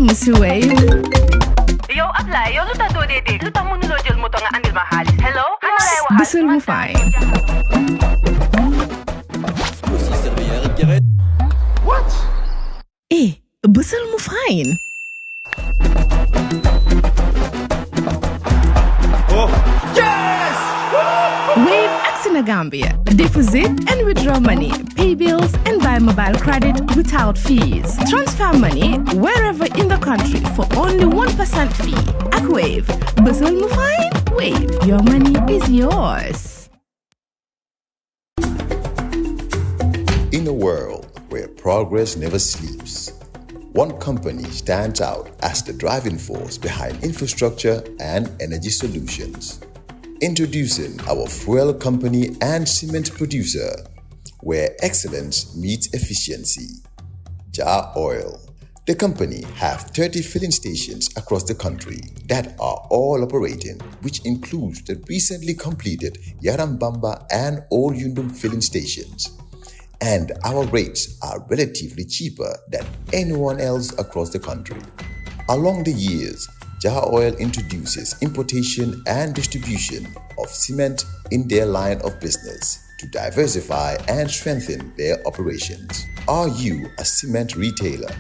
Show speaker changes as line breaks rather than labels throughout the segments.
Monsieur Wave.
Yo, apply. Yo, luta do dede. Luta mo nulo jël moto nga andil ma xaalis. Hello?
Bësal mu fay.
What?
Bësal mu fine.
Oh, yes!
Wave Axina Gambia. Deposit and withdraw money, pay bills, and buy mobile credit without fees. Transfer money wherever in the country for only 1% fee. Ak Wave. Bësal mu fine. Wave. Your money is yours.
In a world where progress never sleeps, one company stands out as the driving force behind infrastructure and energy solutions. Introducing our fuel company and cement producer, where excellence meets efficiency. Jar Oil. The company have 30 filling stations across the country that are all operating, which includes the recently completed Yarambamba and Old Yundum filling stations. And our rates are relatively cheaper than anyone else across the country. Along the years, Jar Oil introduces importation and distribution of cement in their line of business to diversify and strengthen their operations. Are you a cement retailer?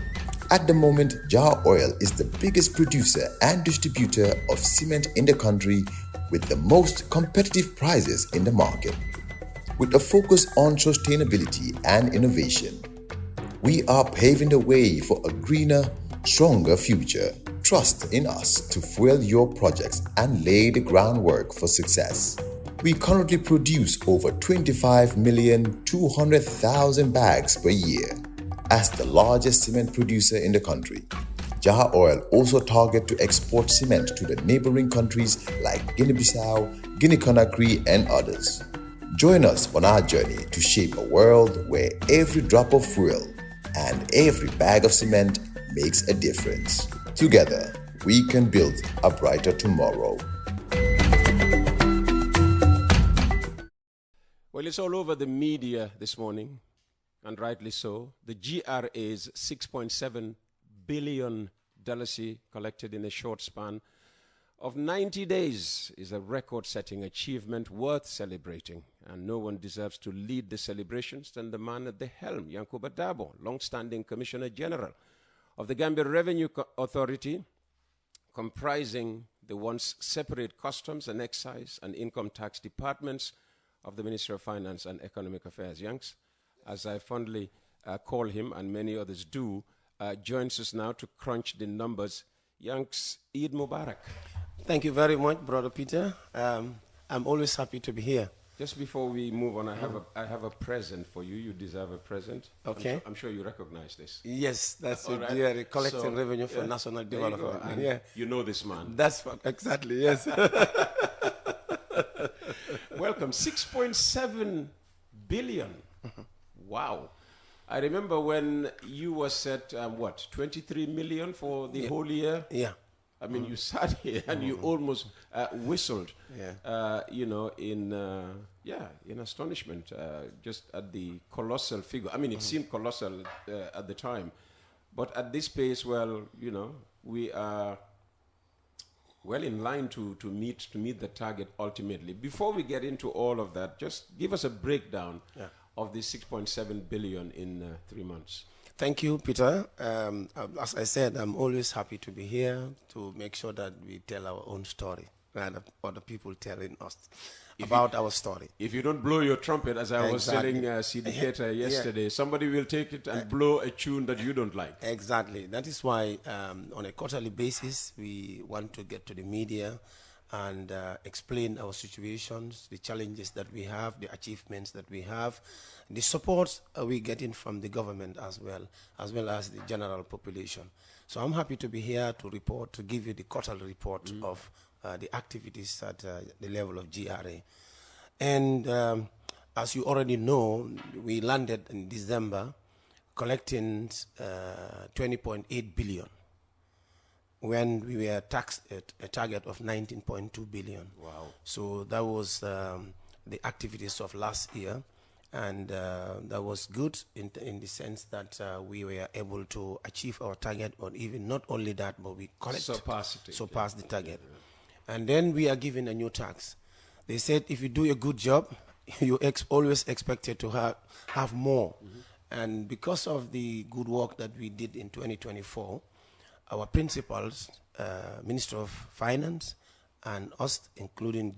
At the moment, Jar Oil is the biggest producer and distributor of cement in the country with the most competitive prices in the market. With a focus on sustainability and innovation, we are paving the way for a greener, stronger future. Trust in us to fuel your projects and lay the groundwork for success. We currently produce over 25,200,000 bags per year. As the largest cement producer in the country, Jar Oil also targets to export cement to the neighboring countries like Guinea-Bissau, Guinea-Conakry, and others. Join us on our journey to shape a world where every drop of fuel and every bag of cement makes a difference. Together, we can build a brighter tomorrow.
Well, it's all over the media this morning, and rightly so. The GRA's $6.7 billion collected in a short span of 90 days is a record-setting achievement worth celebrating, and no one deserves to lead the celebrations than the man at the helm, Yankuba Darboe, long-standing Commissioner General of the Gambia Revenue Authority, comprising the once separate customs and excise and income tax departments of the Ministry of Finance and Economic Affairs. Yanks, as I fondly call him, and many others do, joins us now to crunch the numbers. Yanks, Eid Mubarak.
Thank you very much, Brother Peter. I'm always happy to be here.
Just before we move on, I have a present for you. You deserve a present.
Okay.
I'm sure you recognize this.
Yes, that's it.
Right.
Yeah, collecting revenue for national development.
You you know this man.
That's exactly, yes.
Welcome. 6.7 billion. Wow. I remember when you were set, 23 million for the whole year?
Yeah.
I mean, you sat here and you almost whistled, in astonishment, just at the colossal figure. I mean, it seemed colossal at the time. But at this pace, we are well in line to meet the target ultimately. Before we get into all of that, just give us a breakdown of the 6.7 billion in 3 months.
Thank you, Peter. As I said, I'm always happy to be here to make sure that we tell our own story rather than other people telling us about our story.
If you don't blow your trumpet, as I was telling Syndicator yesterday, somebody will take it and blow a tune that you don't like.
Exactly. That is why on a quarterly basis, we want to get to the media and explain our situations, the challenges that we have, the achievements that we have, the support we're getting from the government as well as the general population. So I'm happy to be here to report, to give you the quarterly report of the activities at the level of GRA. And as you already know, we landed in December collecting 20.8 billion. When we were taxed at a target of 19.2 billion.
Wow.
So that was the activities of last year. And that was good in the sense that we were able to achieve our target, or even not only that, but we surpass the target. And then we are given a new tax. They said if you do a good job, you always expected to have more. And because of the good work that we did in 2024, our principals, Minister of Finance, and us, including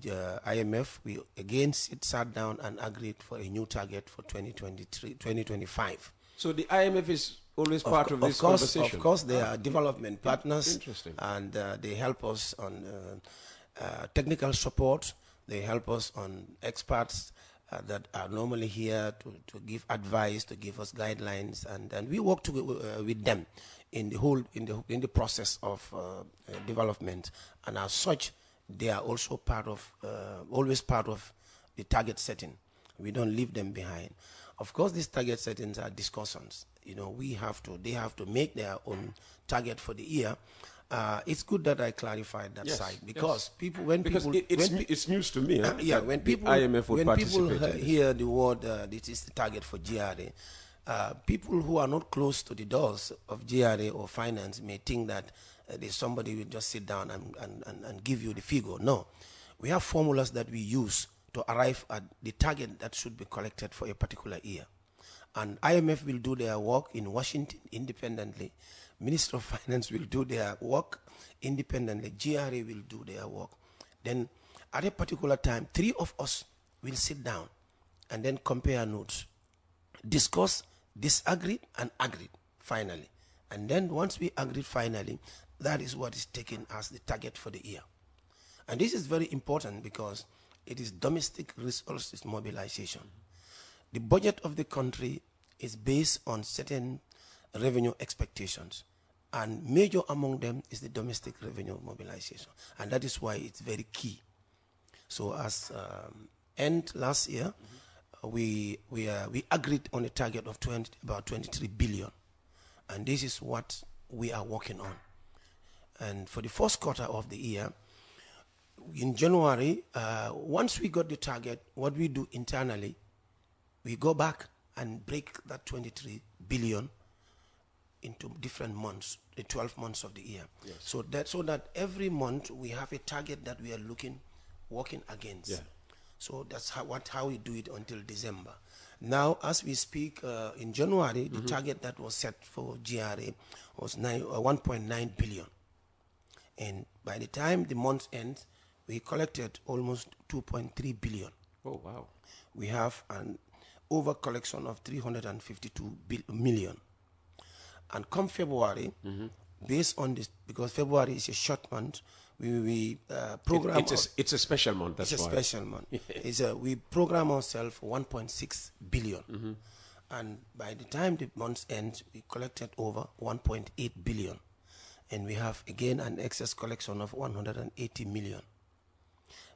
IMF, we again sat down and agreed for a new target for 2025.
So the IMF is always part of this conversation?
Of course, they are development partners. Interesting. And they help us on technical support. They help us on experts that are normally here to give advice, to give us guidelines, and we work with them in the process of development. And as such, they are also always part of the target setting. We don't leave them behind. Of course, these target settings are discussions. You know, they have to make their own target for the year. It's good that I clarified that side, because
it's news to me.
When people hear the word this is the target for GRA, people who are not close to the doors of GRA or finance may think that there's somebody will just sit down and give you the figure. No, we have formulas that we use to arrive at the target that should be collected for a particular year. And IMF will do their work in Washington independently. Minister of Finance will do their work independently. GRA will do their work. Then at a particular time, 3 of us will sit down and then compare notes, discuss, disagree, and agree finally. And then once we agree finally, that is what is taken as the target for the year. And this is very important because it is domestic resources mobilization. The budget of the country is based on certain revenue expectations, and major among them is the domestic revenue mobilization, and that is why it's very key. So as end last year, we agreed on a target of about 23 billion, and this is what we are working on. And for the first quarter of the year, in January, once we got the target, what we do internally, we go back and break that 23 billion into different months, the 12 months of the year. Yes. So that every month we have a target that we are working against. Yeah. So that's how we do it until December. Now, as we speak, in January, the target that was set for GRA was 1.9 billion. And by the time the month ends, we collected almost 2.3 billion.
Oh, wow.
We have an over collection of 352 million. And come February, based on this, because February is a short month, we program.
It's a special month. That's
why. It's a special month. We program ourselves for 1.6 billion, and by the time the month ends, we collected over 1.8 billion, and we have again an excess collection of 180 million.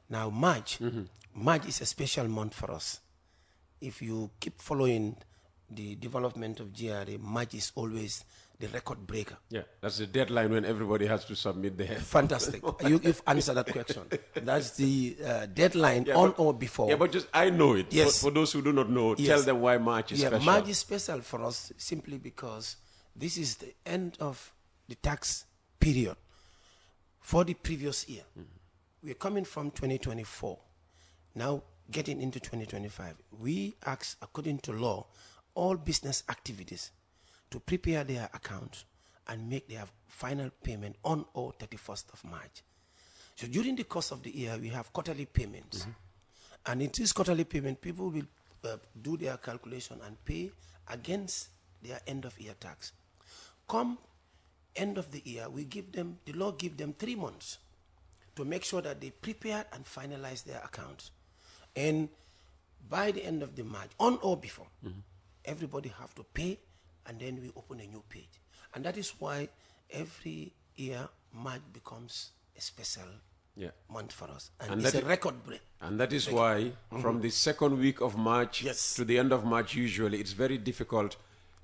Now March is a special month for us. If you keep following the development of GRA, March is always the record breaker.
Yeah, that's the deadline when everybody has to submit their...
Fantastic. You've answered that question. That's the deadline on or before.
Yeah, but I know it. Yes. For those who do not know, tell them why March is special.
March is special for us simply because this is the end of the tax period for the previous year. We're coming from 2024, now getting into 2025. We ask, according to law, all business activities to prepare their accounts and make their final payment on or 31st of March. So during the course of the year, we have quarterly payments. And in this quarterly payment, people will do their calculation and pay against their end of year tax. Come end of the year, the law gives them 3 months to make sure that they prepare and finalize their accounts. And by the end of the March, on or before, everybody have to pay, and then we open a new page. And that is why every year March becomes a special month for us. And it's a record break.
And that is why from the second week of March to the end of March, usually it's very difficult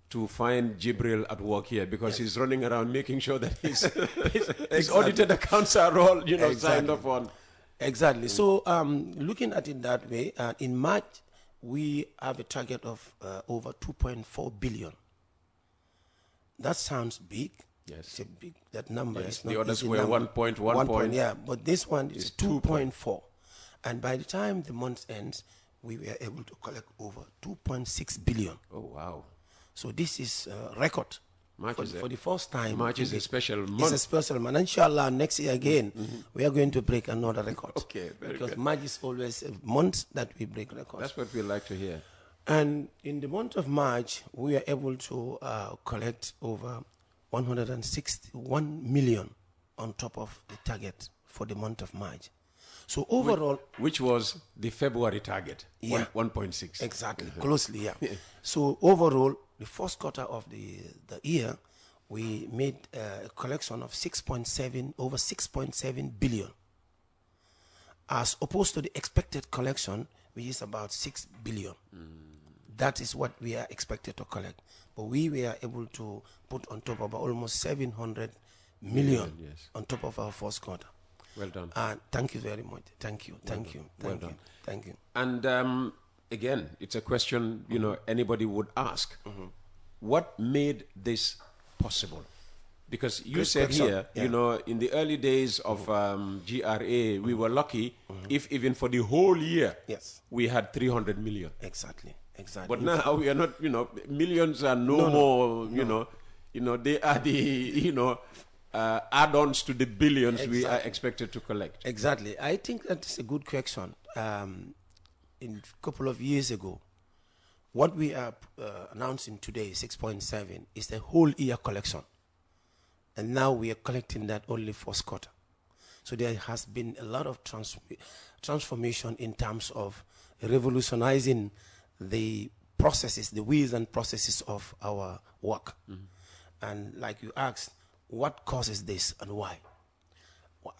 to find Jibril at work here, because he's running around making sure that his audited accounts are all, signed off on.
Exactly. So looking at it that way, in March, we have a target of over 2.4 billion. That sounds big.
Yes.
It's a big, that number
Yes,
is not
the others
easy
were
number.
1.1 point.
Yeah, but this one is
It's
2.4. And by the time the month ends, we were able to collect over 2.6 billion.
Oh, wow.
So this is a record. For the first time.
March is a special month.
It's a special month. Inshallah, next year again, we are going to break another record.
Okay, very
because
good.
March is always a month that we break records.
That's what we like to hear.
And in the month of March, we are able to collect over 161 million on top of the target for the month of March. So overall...
Which was the February target,
yeah,
1.6.
Exactly, closely, yeah. So overall, the first quarter of the year, we made a collection of over 6.7 billion, as opposed to the expected collection, which is about 6 billion. That is what we are expected to collect. But we were able to put on top of almost 700 million
yes,
on top of our first quarter.
Well done.
Thank you very much. Thank you. Thank you. Thank you. Thank you.
And again, it's a question, you know, anybody would ask. What made this possible? Because you
Good
said
question.
here,
Yeah.
you know, in the early days of GRA, we were lucky if even for the whole year,
Yes.
we had 300 million.
Exactly. Exactly.
But now we are not, you know, millions are no more, you know, they are the, you know, add-ons to the billions we are expected to collect.
Exactly. I think that's a good question. In a couple of years ago, what we are announcing today, 6.7, is the whole year collection. And now we are collecting that only first quarter. So there has been a lot of transformation in terms of revolutionizing the processes, the ways and processes of our work. And like you asked, what causes this and why?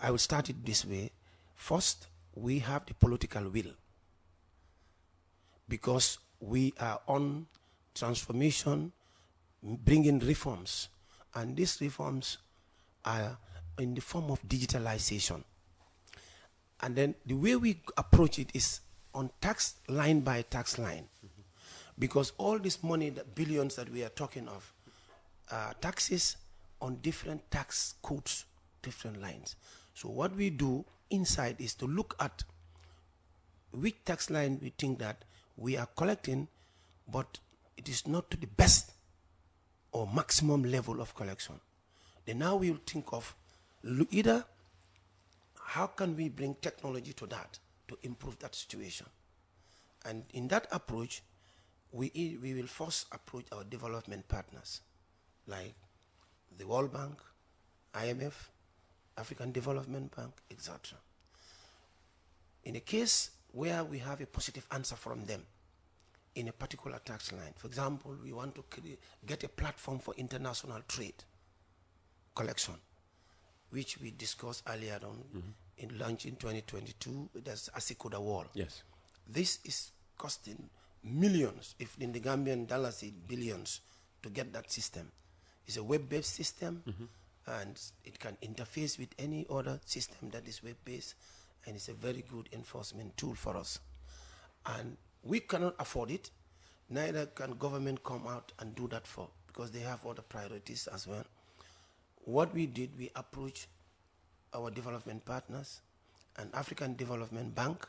I will start it this way. First, we have the political will, because we are on transformation, bringing reforms, and these reforms are in the form of digitalization. And then the way we approach it is on tax line by tax line, because all this money, the billions that we are talking of, taxes on different tax codes, different lines. So what we do inside is to look at which tax line we think that we are collecting, but it is not to the best or maximum level of collection. Then now we will think of either how can we bring technology to that to improve that situation. And in that approach, we will first approach our development partners, like the World Bank, IMF, African Development Bank, etc. In a case where we have a positive answer from them in a particular tax line, for example, we want to get a platform for international trade collection, which we discussed earlier on in launch in 2022, that's Asikoda Wall.
Yes.
This is costing millions, if in the Gambian dollars, billions, to get that system. It's a web-based system, and it can interface with any other system that is web-based, and it's a very good enforcement tool for us. And we cannot afford it, neither can government come out and do that for, because they have other priorities as well. What we did, we approached our development partners, and African Development Bank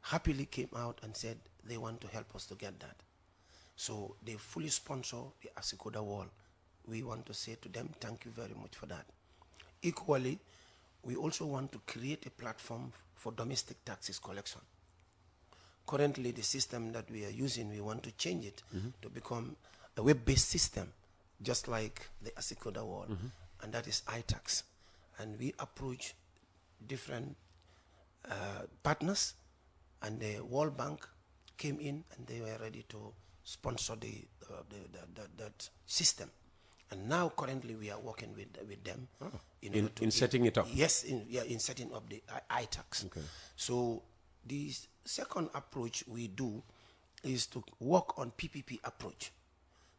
happily came out and said they want to help us to get that. So they fully sponsor the Asikoda Wall. We want to say to them, thank you very much for that. Equally, we also want to create a platform for domestic taxes collection. Currently, the system that we are using, we want to change it to become a web-based system, just like the Asikoda Wall, and that is iTax. And we approach different partners, and the World Bank came in, and they were ready to sponsor that system. And now, currently, we are working with them
in setting it up.
Yes, in setting up the iTax. Okay. So the second approach we do is to work on PPP approach,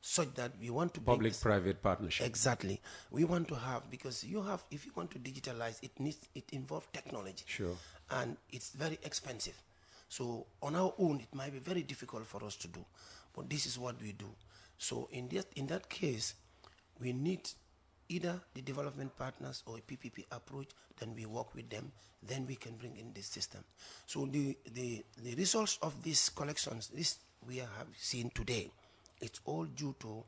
such that we want to
public-private partnership.
Exactly. We want to have, because if you want to digitalize, it involves technology.
Sure.
And it's very expensive. So on our own, it might be very difficult for us to do, but this is what we do. So in that case, we need either the development partners or a PPP approach, then we work with them, then we can bring in this system. So the results of these collections, this we have seen today, it's all due to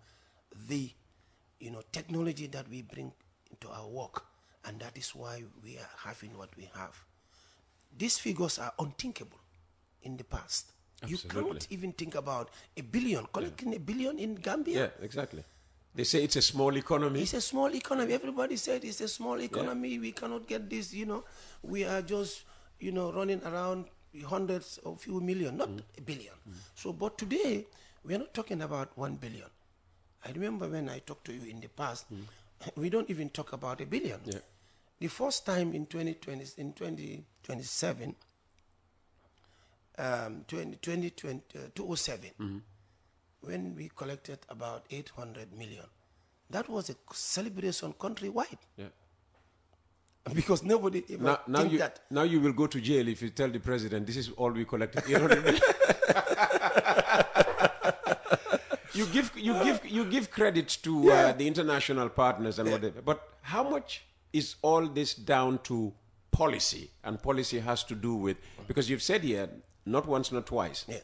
the technology that we bring into our work, and that is why we are having what we have. These figures are unthinkable in the past.
Absolutely.
You can't even think about $1 billion, collecting $1 billion in Gambia.
Yeah, exactly. They say it's a small economy.
It's a small economy. Everybody said it's a small economy. Yeah. We cannot get this, We are just, running around hundreds of few million, not $1 billion. So, but today, we are not talking about $1 billion. I remember when I talked to you in the past, we don't even talk about $1 billion. Yeah. The first time in 2007, 2007, when we collected about 800 million, that was a celebration countrywide. Yeah. Because nobody even that.
Now you will go to jail if you tell the president this is all we collected. 800 million. You give credit to the international partners and whatever, but how much is all this down to policy? And policy has to do with, because you've said here, not once, not twice.
Yes.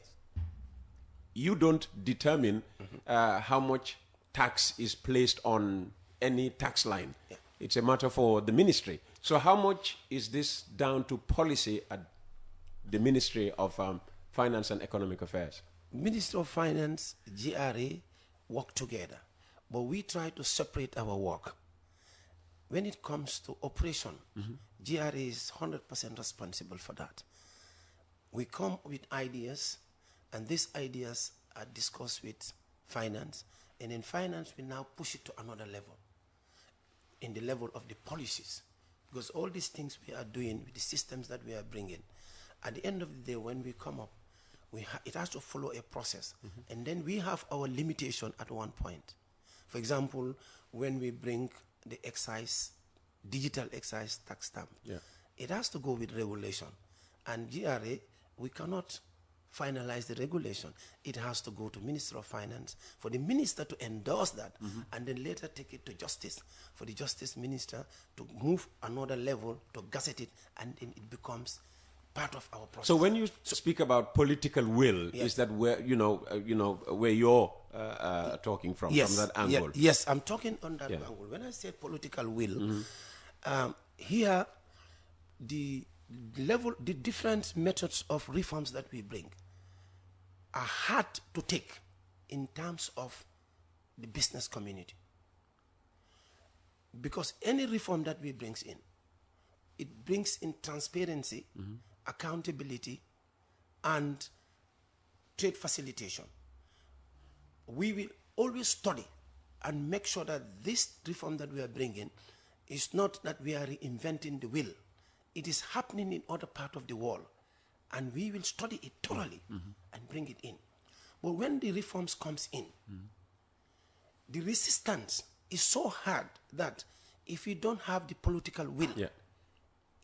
You don't determine how much tax is placed on any tax line. Yeah. It's a matter for the ministry. So how much is this down to policy at the Ministry of Finance and Economic Affairs?
Ministry of Finance, GRA work together, but we try to separate our work. When it comes to operation, GRA is 100% responsible for that. We come with ideas, and these ideas are discussed with finance, and in finance we now push it to another level, in the level of the policies, because all these things we are doing with the systems that we are bringing, at the end of the day when we come up, it has to follow a process, and then we have our limitation at one point. For example, when we bring the excise, digital excise tax stamp, it has to go with regulation, and GRA, we cannot finalize the regulation. It has to go to Minister of Finance for the minister to endorse that, and then later take it to Justice, for the Justice Minister to move another level to gazette it, and then it becomes part of our process.
So when you speak about political will, is that where where you're talking from that angle?
Yes, I'm talking on that angle. When I say political will, here the different methods of reforms that we bring are hard to take in terms of the business community, because any reform that we brings in, it brings in transparency, accountability, and trade facilitation. We will always study and make sure that this reform that we are bringing is not that we are reinventing the wheel. It is happening in other parts of the world, and we will study it thoroughly and bring it in. But when the reforms comes in, the resistance is so hard that if you don't have the political will,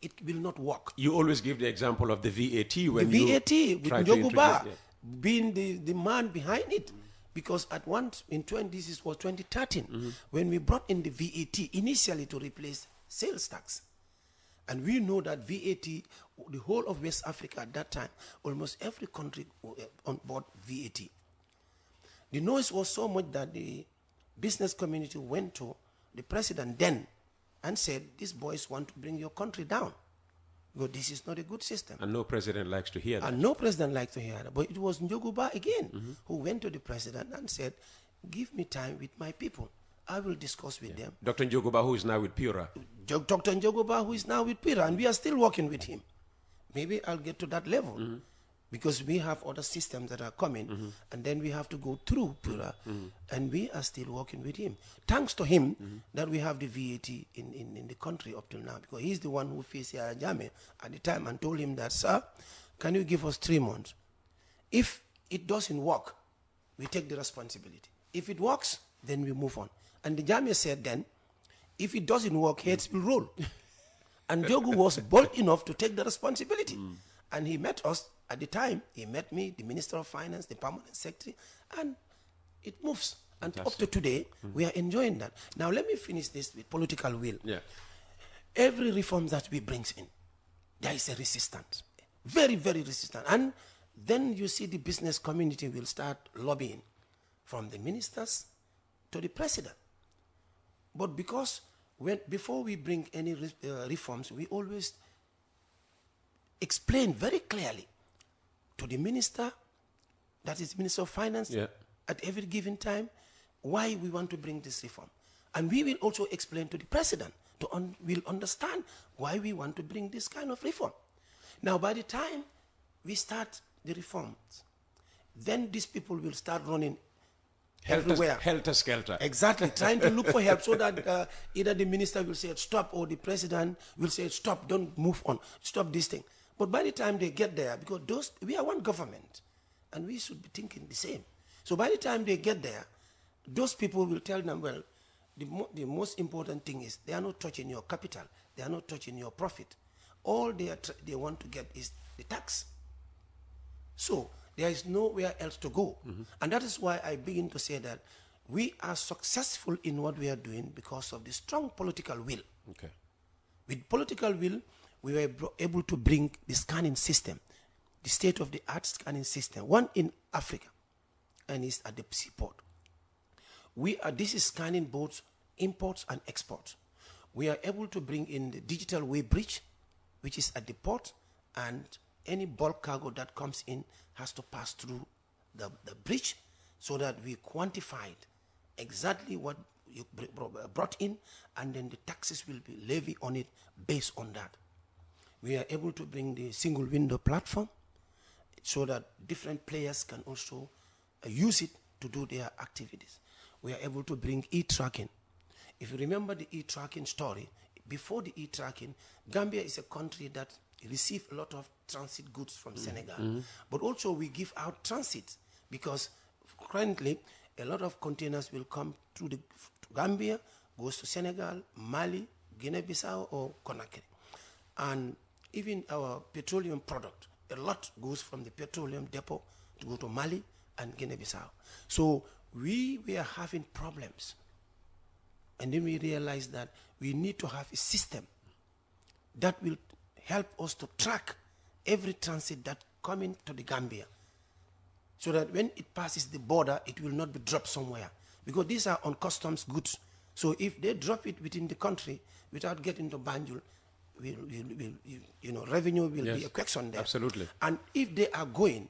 it will not work.
You always give the example of the VAT when
the VAT with Njoguba being the man behind it, because at once in 2013 when we brought in the VAT initially to replace sales tax. And we know that VAT, the whole of West Africa at that time, almost every country on board VAT. The noise was so much that the business community went to the president then and said, these boys want to bring your country down. Because this is not a good system.
And no president likes to hear that.
And no president likes to hear that. But it was Njoguba again who went to the president and said, give me time with my people. I will discuss with them.
Dr. Njoguba, who is now with Pura.
Dr. Njoguba, who is now with Pura, and we are still working with him. Maybe I'll get to that level, because we have other systems that are coming, and then we have to go through Pura, and we are still working with him. Thanks to him that we have the VAT in the country up till now, because he's the one who faced Yahya Jammeh at the time and told him that, sir, can you give us 3 months? If it doesn't work, we take the responsibility. If it works, then we move on. And the Jammeh said then, if it doesn't work, heads will roll. And Jogu was bold enough to take the responsibility. And he met us at the time, he met me, the Minister of Finance, the Permanent Secretary, and it moves. And up to today, we are enjoying that. Now, let me finish this with political will.
Yeah.
Every reform that we bring in, there is a resistance. Very, very resistant. And then you see the business community will start lobbying from the ministers to the president. But because before we bring any reforms, we always explain very clearly to the minister, that is Minister of Finance, at every given time, why we want to bring this reform. And we will also explain to the president, will understand why we want to bring this kind of reform. Now, by the time we start the reforms, then these people will start running everywhere.
Helter-skelter.
Exactly, trying to look for help so that either the minister will say stop or the president will say stop, don't move on, stop this thing. But by the time they get there, because we are one government and we should be thinking the same. So by the time they get there, those people will tell them, well, the most important thing is they are not touching your capital, they are not touching your profit. All they want to get is the tax. So there is nowhere else to go. And that is why I begin to say that we are successful in what we are doing because of the strong political will.
Okay. With
political will, we were able to bring the scanning system, the state-of-the-art scanning system, one in Africa, and it's at the seaport. This is scanning both imports and exports. We are able to bring in the digital weigh bridge, which is at the port, and any bulk cargo that comes in has to pass through the bridge so that we quantified exactly what you brought in, and then the taxes will be levied on it based on that. We are able to bring the single window platform so that different players can also use it to do their activities. We are able to bring e-tracking. If you remember the e-tracking story, before the e-tracking, Gambia is a country that receives a lot of transit goods from Senegal. But also we give out transit because currently a lot of containers will come through to Gambia, goes to Senegal, Mali, Guinea-Bissau or Conakry. And even our petroleum product, a lot goes from the petroleum depot to go to Mali and Guinea-Bissau. So we were having problems. And then we realized that we need to have a system that will help us to track every transit that coming to the Gambia, so that when it passes the border, it will not be dropped somewhere. Because these are on customs goods. So if they drop it within the country without getting to Banjul, revenue will be a question there.
Absolutely.
And if they are going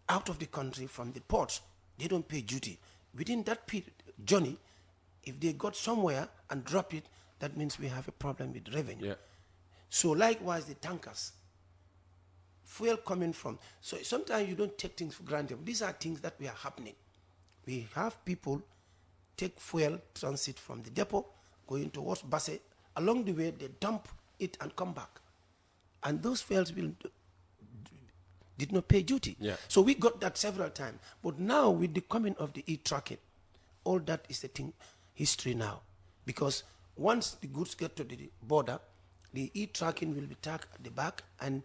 out of the country from the ports, they don't pay duty. Within that period, journey, if they got somewhere and drop it, that means we have a problem with revenue.
Yeah.
So likewise, the tankers, fuel coming from. So sometimes you don't take things for granted. These are things that we are happening. We have people take fuel transit from the depot, going towards Basse. Along the way, they dump it and come back. And those fuels did not pay duty.
Yeah.
So we got that several times. But now with the coming of the e-tracking, all that is the thing, history now. Because once the goods get to the border, the e-tracking will be tagged at the back, and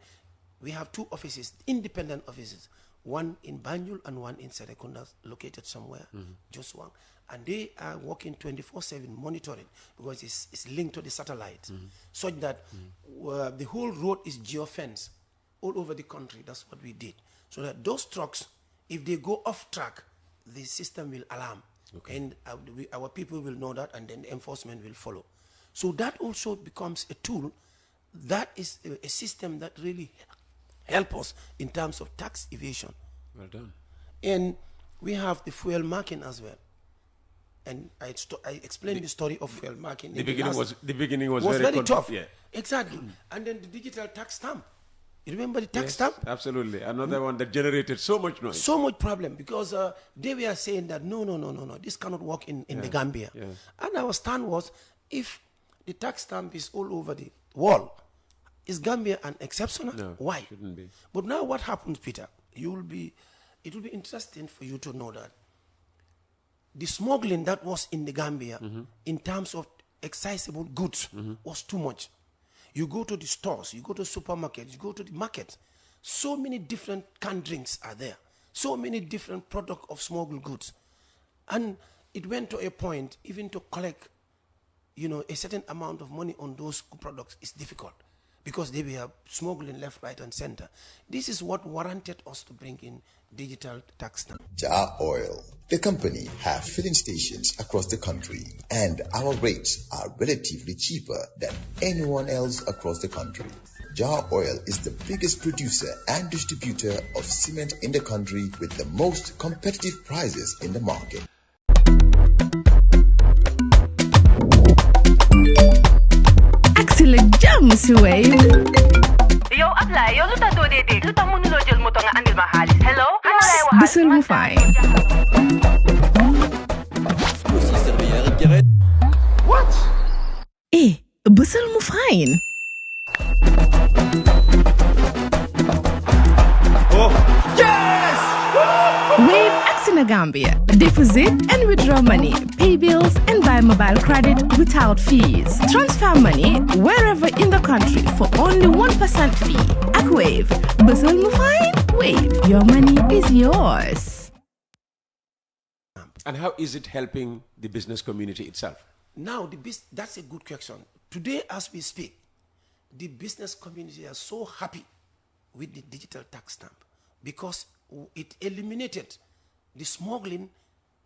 we have two offices, independent offices, one in Banjul and one in Serekunda, located somewhere, just one. And they are working 24/7 monitoring, because it's linked to the satellite, such that the whole road is geofenced all over the country. That's what we did. So that those trucks, if they go off track, the system will alarm. Okay. And our people will know that, and then the enforcement will follow. So that also becomes a tool. That is a system that really helps us in terms of tax evasion.
Well done.
And we have the fuel marking as well. And I explained the story of fuel marking.
The beginning was very
tough.
Yeah.
Exactly. And then the digital tax stamp. You remember the tax stamp?
Absolutely. Another one that generated so much noise.
So much problem, because they were saying that no, this cannot work in the Gambia.
Yeah.
And our stand was, if the tax stamp is all over the wall, is Gambia an exception?
No,
why?
Shouldn't be.
But now what happens, Peter? It will be interesting for you to know that the smuggling that was in the Gambia in terms of excisable goods was too much. You go to the stores, you go to supermarkets, you go to the market, So many different canned drinks are there. So many different products of smuggled goods. And it went to a point, even to collect, a certain amount of money on those products is difficult because they were smuggling left, right, and center. This is what warranted us to bring in digital tax stamp.
Jar Oil, the company, have filling stations across the country, and our rates are relatively cheaper than anyone else across the country. Jar Oil is the biggest producer and distributor of cement in the country with the most competitive prices in the market.
Excellent jams, Wave.
Yo, apply. Yo, luta do de. Luta mënuloo jël moto nga andil ma xaalis. Hello?
Busel mu fine.
What?
Busel mu fine.
Oh, yes!
Wave Gambia. Deposit and withdraw money, pay bills and buy mobile credit without fees. Transfer money wherever in the country for only 1% fee. At Wave, Busel mu fine? Wave, your money is yours.
And how is it helping the business community itself?
Now, that's a good question. Today, as we speak, the business community are so happy with the digital tax stamp because it eliminated the smuggling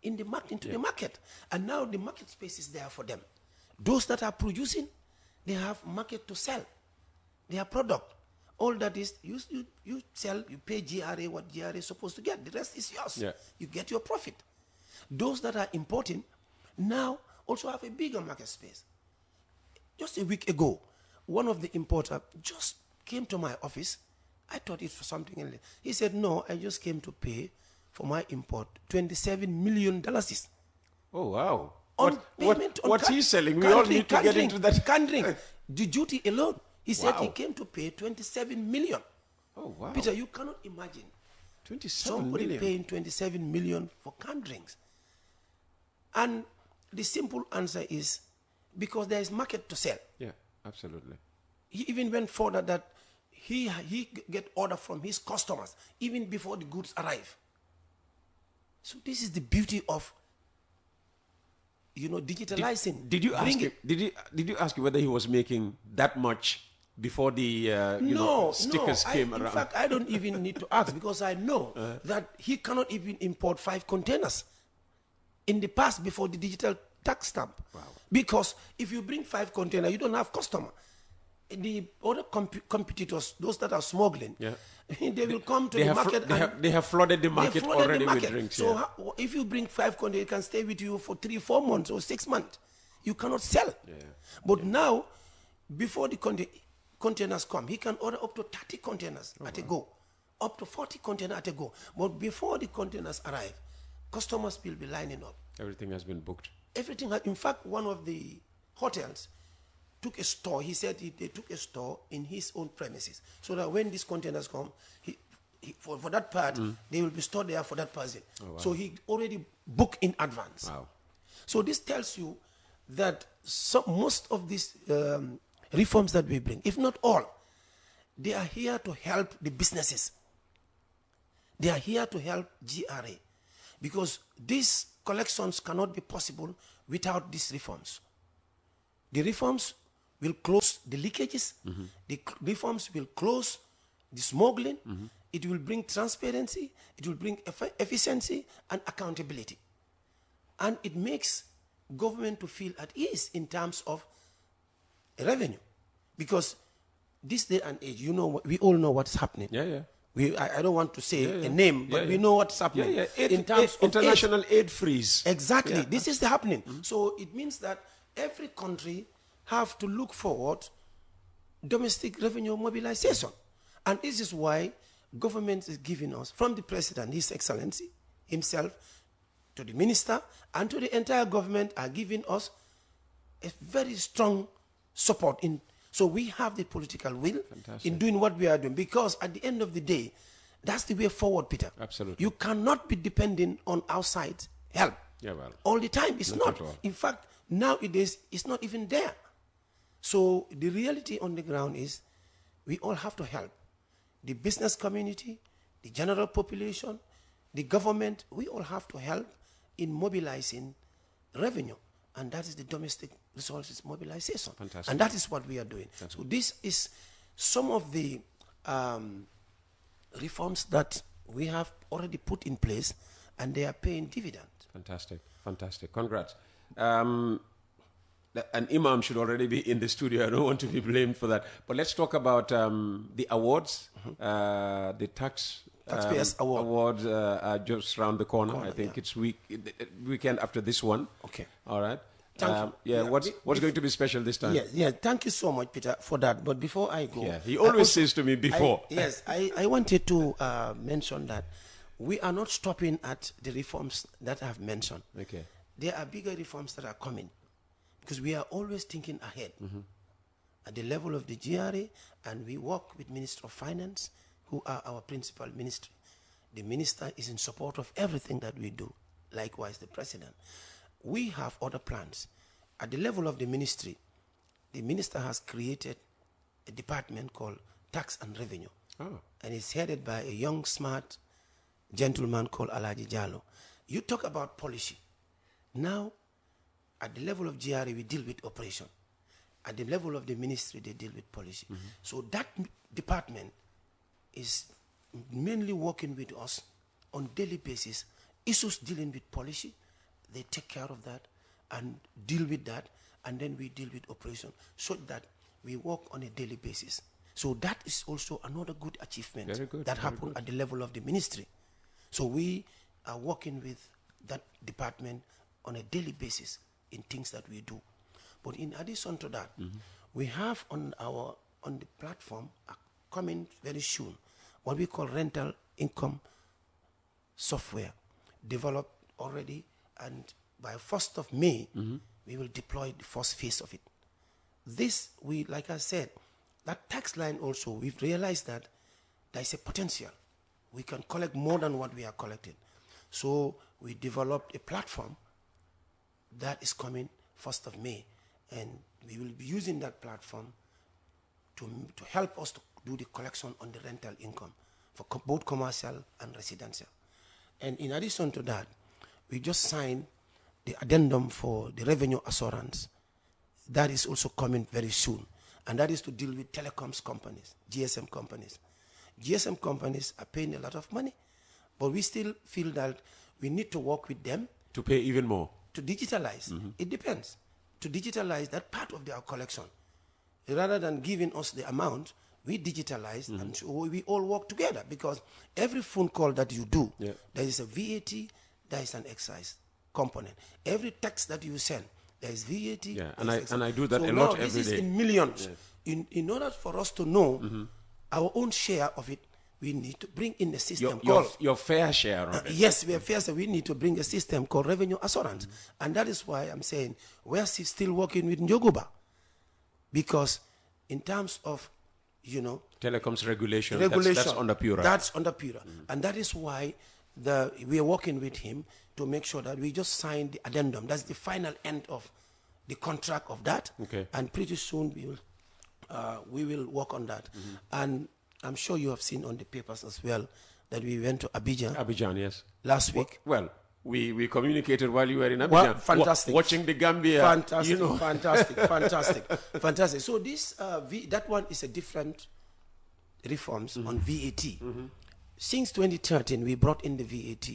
in the into the market. And now the market space is there for them. Those that are producing, they have market to sell their product. All that is, you sell, you pay GRA what GRA is supposed to get. The rest is yours.
Yeah.
You get your profit. Those that are importing now also have a bigger market space. Just a week ago, one of the importers just came to my office. I thought it was something else. He said, no, I just came to pay for my import $27 million.
Oh, wow. What's he selling? We all need to get into that.
Canned drink. The duty alone. He said he came to pay $27 million.
Oh, wow.
Peter, you cannot imagine
27
somebody
million.
paying $27 million for canned drinks. And the simple answer is because there is market to sell.
Yeah, absolutely.
He even went further that he get order from his customers even before the goods arrive. So this is the beauty of digitalizing.
Did you ask him whether he was making that much before the stickers came around?
In fact, I don't even need to ask because I know that he cannot even import 5 containers in the past before the digital tax stamp.
Wow.
Because if you bring 5 containers, you don't have customer. The other competitors, those that are smuggling, they will come to the market.
They have flooded the market already with drinks.
So if you bring 5 containers, it can stay with you for 3-4 months or 6 months. You cannot sell.
Yeah.
But now, before the containers come, he can order up to 30 containers at a go, up to 40 containers at a go. But before the containers arrive, customers will be lining up.
Everything has been booked.
Everything. In fact, one of the hotels took a store. He said they took a store in his own premises so that when these containers come, for that part, they will be stored there for that person.
Oh, wow.
So he already booked in advance.
Wow.
So this tells you that most of these reforms that we bring, if not all, they are here to help the businesses. They are here to help GRA because these collections cannot be possible without these reforms. The reforms will close the leakages. The reforms will close the smuggling. It will bring transparency. It will bring efficiency and accountability. And it makes government to feel at ease in terms of revenue. Because this day and age, we all know what's happening.
Yeah.
I don't want to say a name, but we know what's happening.
In terms of international aid freeze.
Exactly. Yeah. This is happening. So it means that every country have to look forward domestic revenue mobilization. And this is why government is giving us, from the president, His Excellency himself, to the minister, and to the entire government, are giving us a very strong support. So we have the political will in doing what we are doing. Because at the end of the day, that's the way forward, Peter.
Absolutely.
You cannot be dependent on outside help all the time. It's not. In fact, nowadays, it's not even there. So the reality on the ground is we all have to help the business community, the general population, the government, we all have to help in mobilizing revenue. And that is the domestic resources mobilization.
Fantastic.
And that is what we are doing. So this is some of the reforms that we have already put in place, and they are paying dividends.
Fantastic, fantastic. Congrats. An imam should already be in the studio. I don't want to be blamed for that. But let's talk about the awards. The Taxpayers Awards are just around the corner. I think it's weekend after this one.
Okay.
All right.
Thank you.
What's going to be special this time?
Yeah. Thank you so much, Peter, for that. But before I go,
he always says to me before.
I wanted to mention that we are not stopping at the reforms that I have mentioned.
Okay.
There are bigger reforms that are coming, because we are always thinking ahead at the level of the GRA, and we work with Minister of Finance, who are our principal ministry. The minister is in support of everything that we do. Likewise, the president. We have other plans. At the level of the ministry, the minister has created a department called Tax and Revenue.
Oh.
And it's headed by a young, smart gentleman called Alaji Jallo. You talk about policy. Now, at the level of GRA, we deal with operation. At the level of the ministry, they deal with policy. So that department is mainly working with us on daily basis. Issues dealing with policy, they take care of that and deal with that, and then we deal with operation, so that we work on a daily basis. So that is also another good achievement that happened at the level of the ministry. So we are working with that department on a daily basis in things that we do. But in addition to that, we have on the platform coming very soon what we call rental income software, developed already, and by 1st of May, we will deploy the first phase of it. This, like I said, that tax line also, we've realized that there is a potential. We can collect more than what we are collecting. So we developed a platform that is coming 1st of May, and we will be using that platform to help us to do the collection on the rental income for both commercial and residential. And in addition to that, we just signed the addendum for the revenue assurance. That is also coming very soon. And that is to deal with telecoms companies, GSM companies. GSM companies are paying a lot of money, but we still feel that we need to work with them.
To pay even more?
To digitalize. It depends. To digitalize that part of their collection. Rather than giving us the amount, we digitalize, and so we all work together, because every phone call that you do, there is a VAT, there is an excise component. Every text that you send, there is VAT.
Yeah, and I do that
so
a lot
every day.
This
is in millions. In order for us to know our own share of it, we need to bring in a system called...
Your fair share of it.
Yes, we are fair share. We need to bring a system called revenue assurance. And that is why I'm saying we are still working with Njogoba. Because in terms of,
telecoms regulation, that's under PURA.
That's under PURA. And that is why we are working with him to make sure that we just sign the addendum. That's the final end of the contract of that.
Okay.
And pretty soon we will work on that. And I'm sure you have seen on the papers as well that we went to Abidjan.
Abidjan, yes.
Last week.
Well, we communicated while you were in Abidjan.
Well, fantastic.
Watching the Gambia.
Fantastic, fantastic. So this, that one is a different reforms on VAT. Since 2013, we brought in the VAT.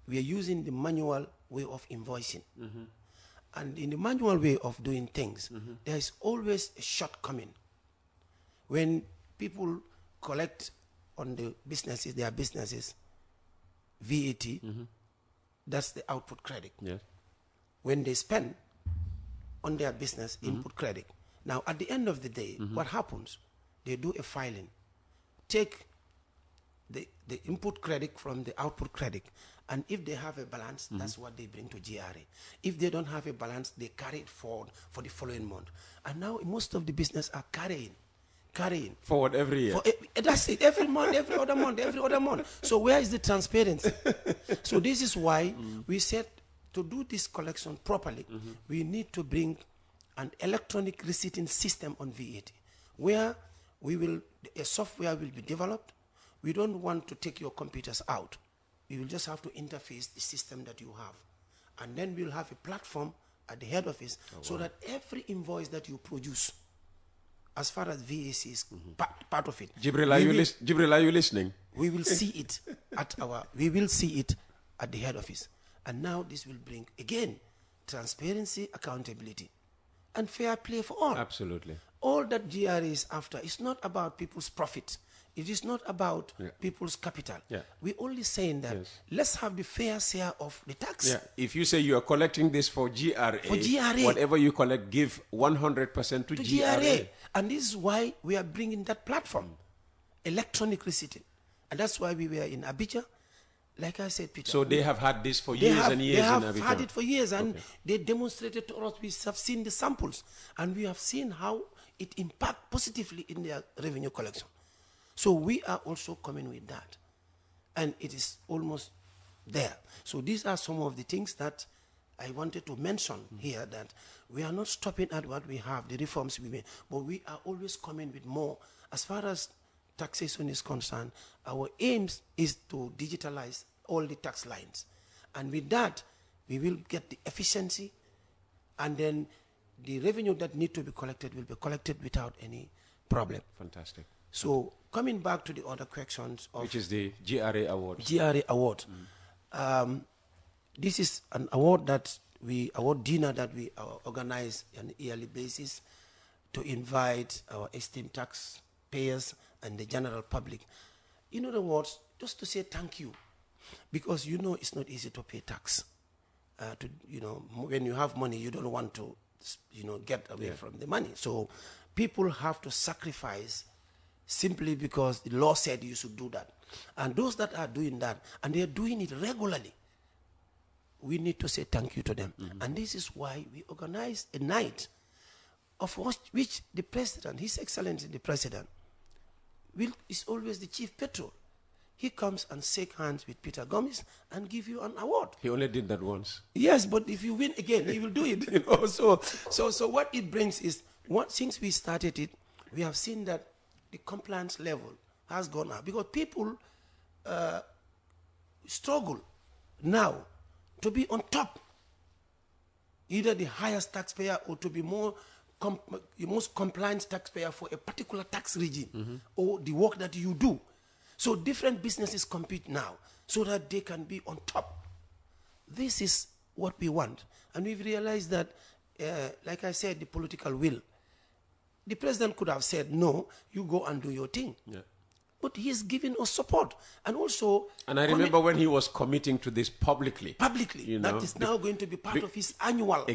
We are using the manual way of invoicing. And in the manual way of doing things, there is always a shortcoming. When people collect on their businesses, VAT, that's the output credit.
Yes.
When they spend on their business, input credit. Now, at the end of the day, what happens? They do a filing. Take the input credit from the output credit, and if they have a balance, that's what they bring to GRA. If they don't have a balance, they carry it forward for the following month. And now most of the business are carrying
forward every year.
That's it. Every month, every other month. So where is the transparency? So this is why we said to do this collection properly, we need to bring an electronic receipting system on VAT, where a software will be developed. We don't want to take your computers out. We will just have to interface the system that you have. And then we'll have a platform at the head office so that every invoice that you produce, as far as VAC is part of it.
Jibril, are you listening?
We will see it at the head office. And now this will bring, again, transparency, accountability, and fair play for all.
Absolutely.
All that GRA is after is not about people's profit. It is not about people's capital. Yeah. We're only saying that let's have the fair share of the tax.
Yeah. If you say you are collecting this for GRA, whatever you collect, give 100% to GRA.
And this is why we are bringing that platform, electronic receipting. And that's why we were in Abidjan. Like I said, Peter.
So they have had this for years and years in Abidjan.
They have had it for years, and they demonstrated to us. We have seen the samples, and we have seen how it impacts positively in their revenue collection. So we are also coming with that. And it is almost there. So these are some of the things that I wanted to mention here, that we are not stopping at what we have, the reforms we made, but we are always coming with more. As far as taxation is concerned, our aim is to digitalize all the tax lines. And with that, we will get the efficiency, and then the revenue that need to be collected will be collected without any problem.
Fantastic.
So coming back to the other questions of
which is the GRA award.
GRA award. This is an award that award dinner that we organize on a yearly basis to invite our esteemed taxpayers and the general public. In other words, just to say thank you, because it's not easy to pay tax. When you have money, you don't want to get away from the money. So people have to sacrifice simply because the law said you should do that. And those that are doing that, and they are doing it regularly, we need to say thank you to them. And this is why we organize a night of which the president, His Excellency the President, is always the chief petrol. He comes and shake hands with Peter Gomez and give you an award.
He only did that once.
Yes, but if you win again, he will do it. So what it brings is, since we started it, we have seen that the compliance level has gone up, because people struggle now to be on top, either the highest taxpayer or to be the most compliant taxpayer for a particular tax regime or the work that you do. So different businesses compete now so that they can be on top. This is what we want. And we've realized that, like I said, the political will. The president could have said, no, you go and do your thing. Yeah. But he's giving us support. And also...
And I remember when he was committing to this publicly.
That is now going to be part of his annual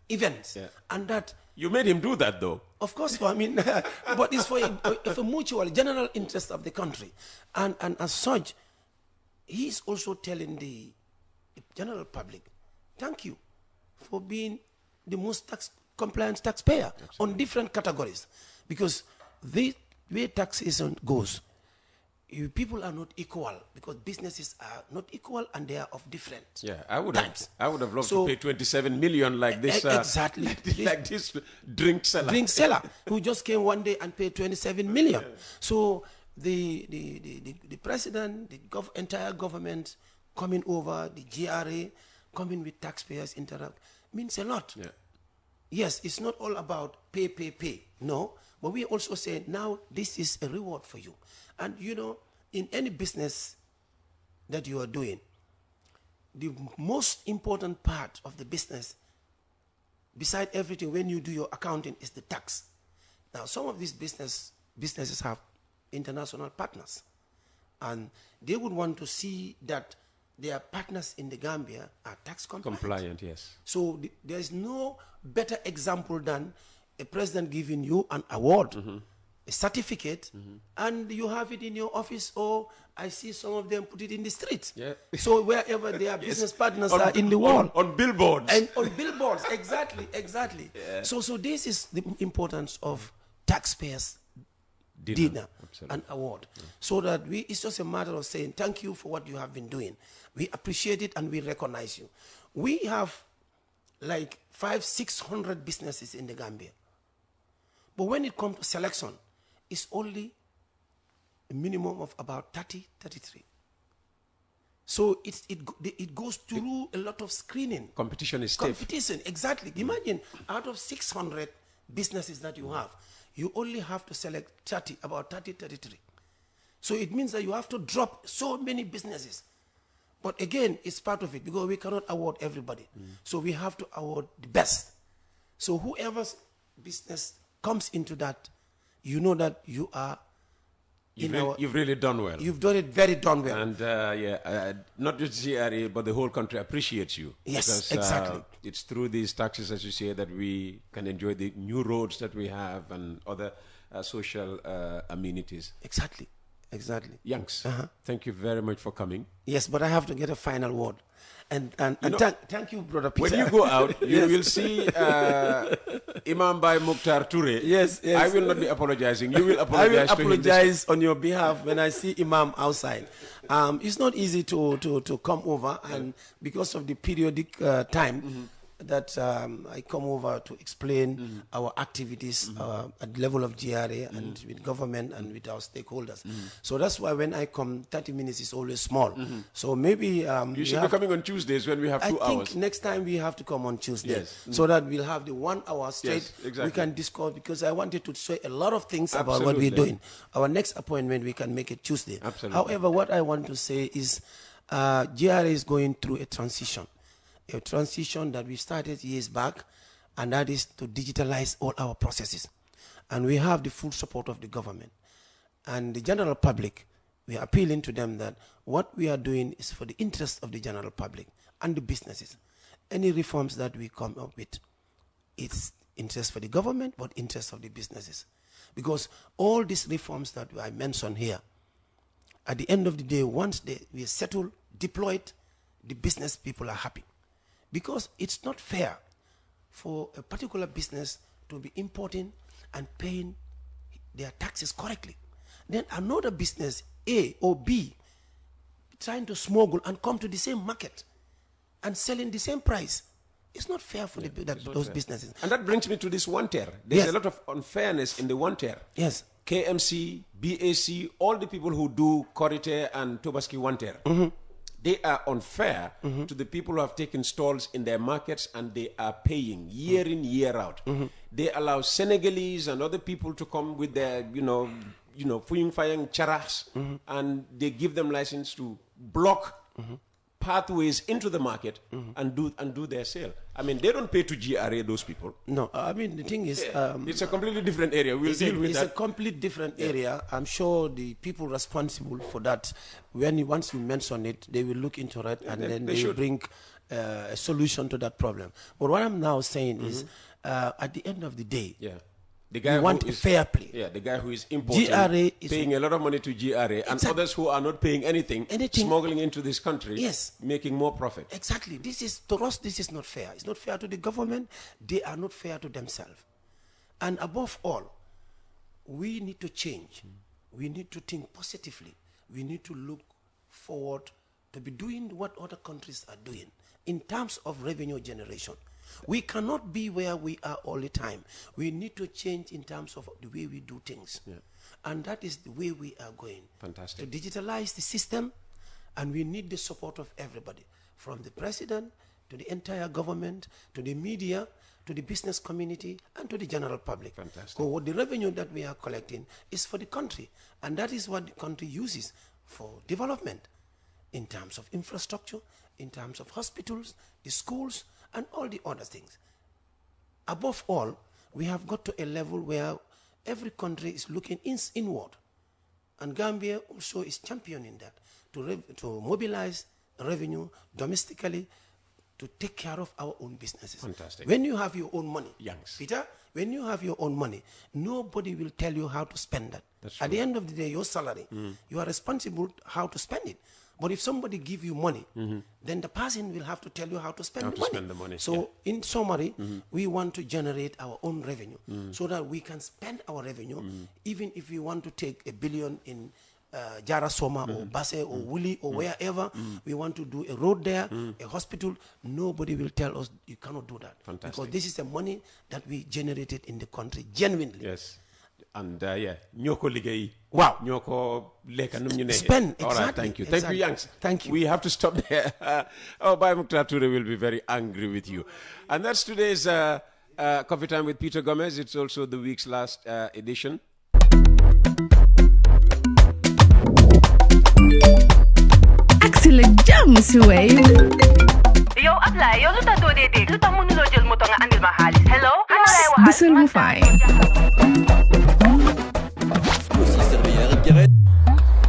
events. Yeah. And that...
You made him do that, though.
Of course, but it's for a mutual, general interest of the country. And as such, he's also telling the general public, thank you for being the most compliant taxpayer on different categories. Because the way taxation goes, people are not equal, because businesses are not equal and they are of different types.
I would have loved to pay 27 million like this.
Exactly.
Like this drink seller.
Drink seller who just came one day and paid 27 million. So the president, the entire government coming over, the GRA coming with taxpayers interact means a lot. Yeah. Yes, it's not all about pay. No, but we also say now this is a reward for you. And in any business that you are doing, the most important part of the business, beside everything, when you do your accounting, is the tax. Now, some of these businesses have international partners, and they would want to see that their partners in the Gambia are tax compliant.
Yes.
So there is no better example than a president giving you an award, a certificate, and you have it in your office, or I see some of them put it in the street. Yeah. So wherever their business partners are in the world.
On billboards.
And on billboards, exactly. Yeah. So this is the importance of taxpayers' dinner and award. Yeah. So that it's just a matter of saying thank you for what you have been doing. We appreciate it and we recognize you. We have like 500-600 businesses in the Gambia. But when it comes to selection, is only a minimum of about 30, 33. So it goes through a lot of screening.
Competition is stiff.
Competition, exactly. Imagine out of 600 businesses that you have, you only have to select 30, about 30, 33. So it means that you have to drop so many businesses. But again, it's part of it because we cannot award everybody. So we have to award the best. So whoever's business comes into that, you know that you are
You've really done well.
You've done it very done well.
And not just GRA, but the whole country appreciates you.
Yes,
because,
exactly.
It's through these taxes, as you say, that we can enjoy the new roads that we have and other social amenities.
Exactly. Exactly.
Yanks, thank you very much for coming.
Yes, but I have to get a final word. And thank you, Brother Peter.
When you go out, you will see Imam Bai Mukhtar Toure.
Yes.
I will not be apologizing. You will apologize to him.
I will apologize on your behalf when I see Imam outside. It's not easy to come over, and because of the periodic time that I come over to explain our activities at the level of GRA and with government and with our stakeholders. So that's why when I come, 30 minutes is always small. So maybe
you should be coming on Tuesdays when we have 2 hours.
I think next time we have to come on Tuesday, so that we'll have the 1 hour straight.
Yes, exactly.
We can discuss, because I wanted to say a lot of things about what we're doing. Our next appointment, we can make it Tuesday.
Absolutely.
However, what I want to say is GRA is going through a transition that we started years back, and that is to digitalize all our processes. And we have the full support of the government. And the general public, we are appealing to them that what we are doing is for the interest of the general public and the businesses. Any reforms that we come up with, it's interest for the government, but interest of the businesses. Because all these reforms that I mentioned here, at the end of the day, once we are settled, deployed, the business people are happy. Because it's not fair for a particular business to be importing and paying their taxes correctly. Then another business, A or B, trying to smuggle and come to the same market and selling the same price. It's not fair for those businesses.
And that brings me to this one tier. There's a lot of unfairness in the one tier.
Yes.
KMC, BAC, all the people who do Korite and Tobaski one tier. They are unfair to the people who have taken stalls in their markets, and they are paying year in, year out. They allow Senegalese and other people to come with their, Fuyung Fayang Charas, and they give them license to block pathways into the market and do their sale. I mean, they don't pay to GRA, those people.
No, I mean, the thing is...
it's a completely different area. We'll deal with that.
It's a complete different area. I'm sure the people responsible for that, once you mention it, they will look into it, and then they will bring a solution to that problem. But what I'm now saying is, at the end of the day...
The guy
we want fair play.
Yeah, the guy who is importing,
GRA is
paying a lot of money to GRA, and others who are not paying anything, smuggling into this country, making more profit.
Exactly. To us, this is not fair. It's not fair to the government. They are not fair to themselves. And above all, we need to change. We need to think positively. We need to look forward to be doing what other countries are doing in terms of revenue generation. We cannot be where we are all the time. We need to change in terms of the way we do things. And that is the way we are going.
Fantastic.
To digitalize the system, and we need the support of everybody, from the president to the entire government, to the media, to the business community, and to the general public.
Fantastic.
So what the revenue that we are collecting is for the country, and that is what the country uses for development, in terms of infrastructure, in terms of hospitals, the schools, and all the other things. Above all, we have got to a level where every country is looking inward. And Gambia also is championing that, to mobilize revenue domestically, to take care of our own businesses.
Fantastic.
When you have your own money,
Yanks.
Peter, when you have your own money, nobody will tell you how to spend that.
That's
At
true.
the end of the day, your salary, you are responsible how to spend it. But if somebody give you money, then the person will have to tell you how to spend the money. So in summary, we want to generate our own revenue so that we can spend our revenue, even if we want to take $1 billion in Jarasoma or Basse or Wuli or wherever, we want to do a road there, a hospital, nobody will tell us you cannot do that.
Fantastic.
Because this is the money that we generated in the country, genuinely.
Yes. And yeah, ñoko liggéey.
Wow.
Ñoko lekka num ñu neexee.
Spend,
All right,
exactly,
thank you.
exactly.
Thank you, Yanks.
Thank you.
We have to stop there. Bai Mukhtar Toure will be very angry with you. And that's today's Coffee Time with Peter Gomez. It's also the week's last edition.
Excellent jam si Wave.
Yo, apply. Yo, luta do de de. Luta mënuloo jël moto nga andil ma xaalis. Hello? Ano lay waxal?
Bësal mu fine.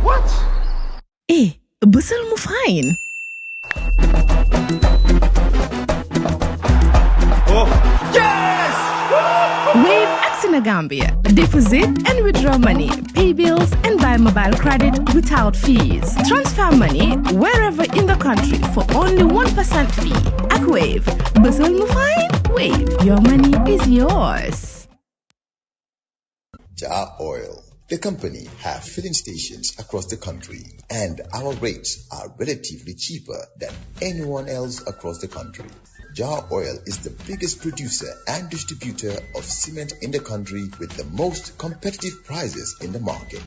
What?
Bësal mu fine.
Oh, yes!
Wave Gambia. Deposit and withdraw money, pay bills and buy mobile credit without fees. Transfer money wherever in the country for only 1% fee. Ak Wave. Bësal mu fine. Wave. Your money is yours.
Jar Oil. The company have filling stations across the country, and our rates are relatively cheaper than anyone else across the country. Jar Oil is the biggest producer and distributor of cement in the country with the most competitive prices in the market.